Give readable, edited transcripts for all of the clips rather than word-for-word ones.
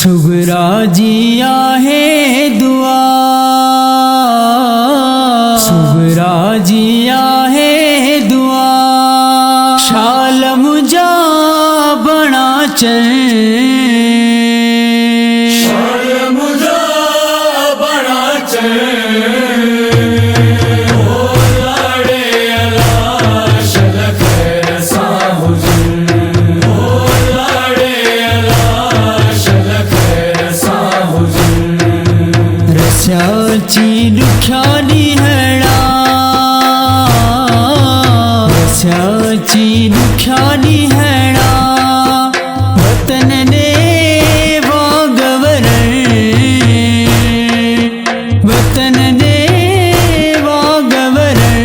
सुगरा जिया है दुआ, सुगरा जिया है दुआ, शालम जा बना चल, शालम जा बना चल। रस्याची दुख्यानी हैणा, रस्याची दुख्यानी हैणा, वतन ने वागवरण, वतन ने वागवरण।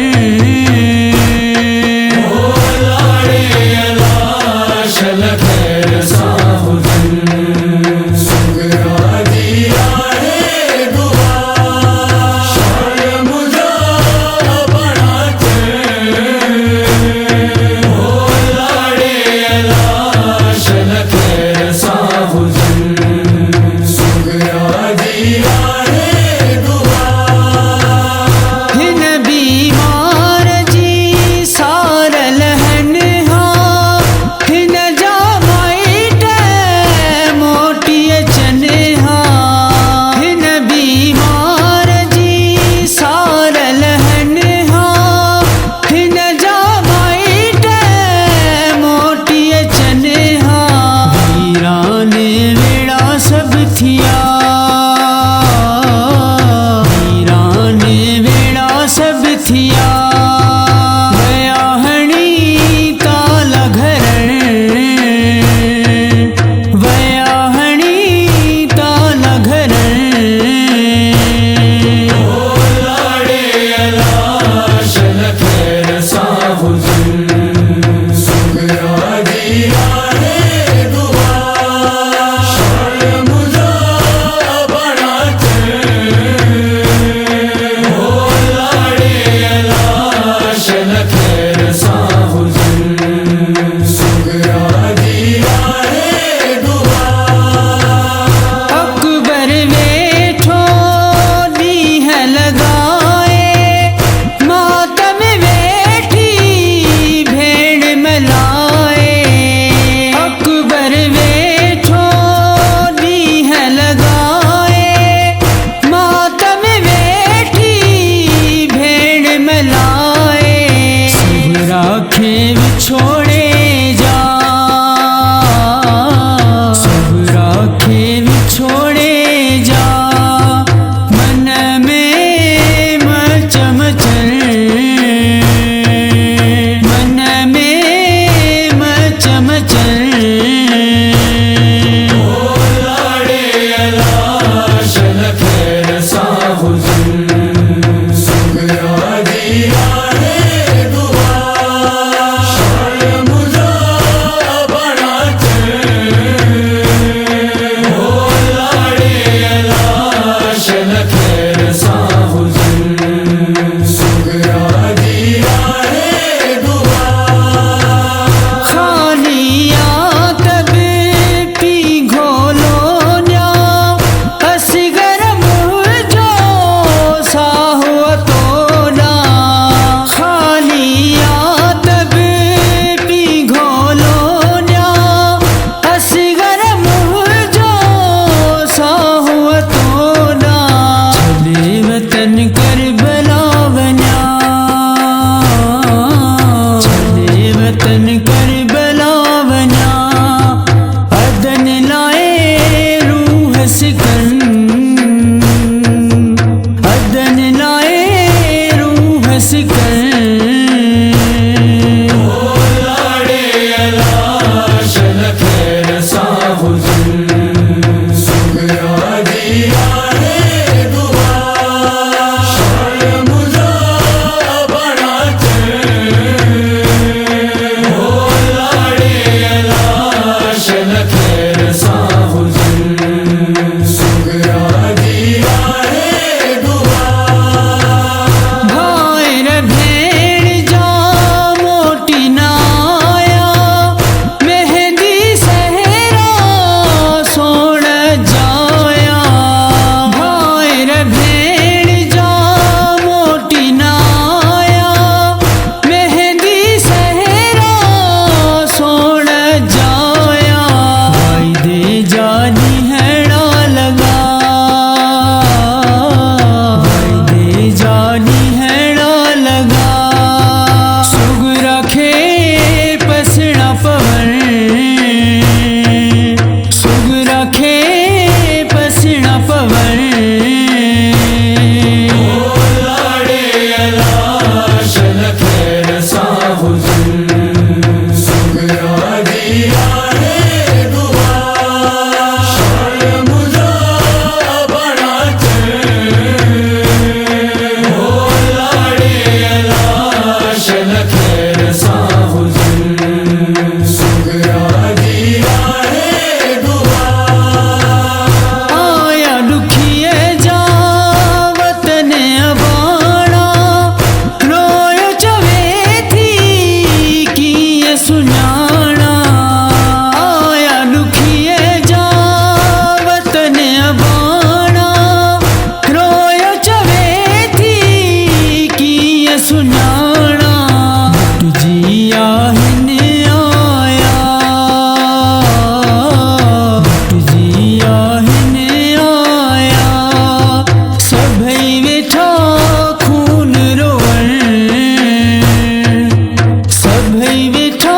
भई वेठा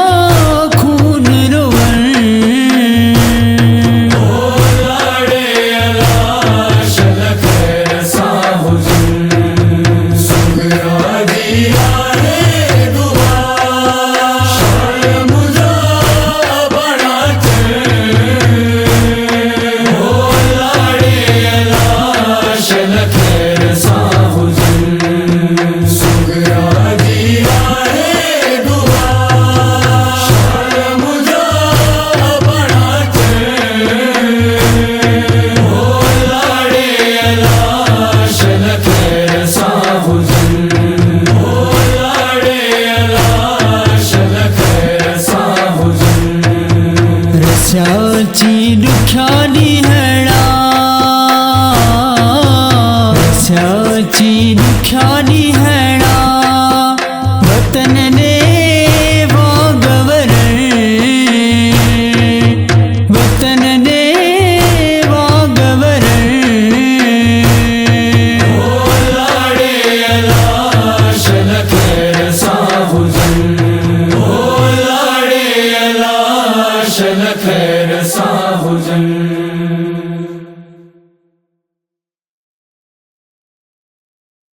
खून रोवण लाड़े अलाश लखर साहुजन सुगरा दिया है दुआ शान मुझा बड़ा लाड़े अलाश लखर साहुजन सुगरा दिया है दुआ शान मुझा बड़ा लाड़े अलाश लखर साहुजन लाड़े अलाश लखर साहुजन रस्याची दुख्यानी हेळा रस्याची दुख्यानी हेळा वतन ने वागवरण वतन ने वागवरण लाड़े अलाश लखर साहुजन लाड़े अलाश लखर साहुजन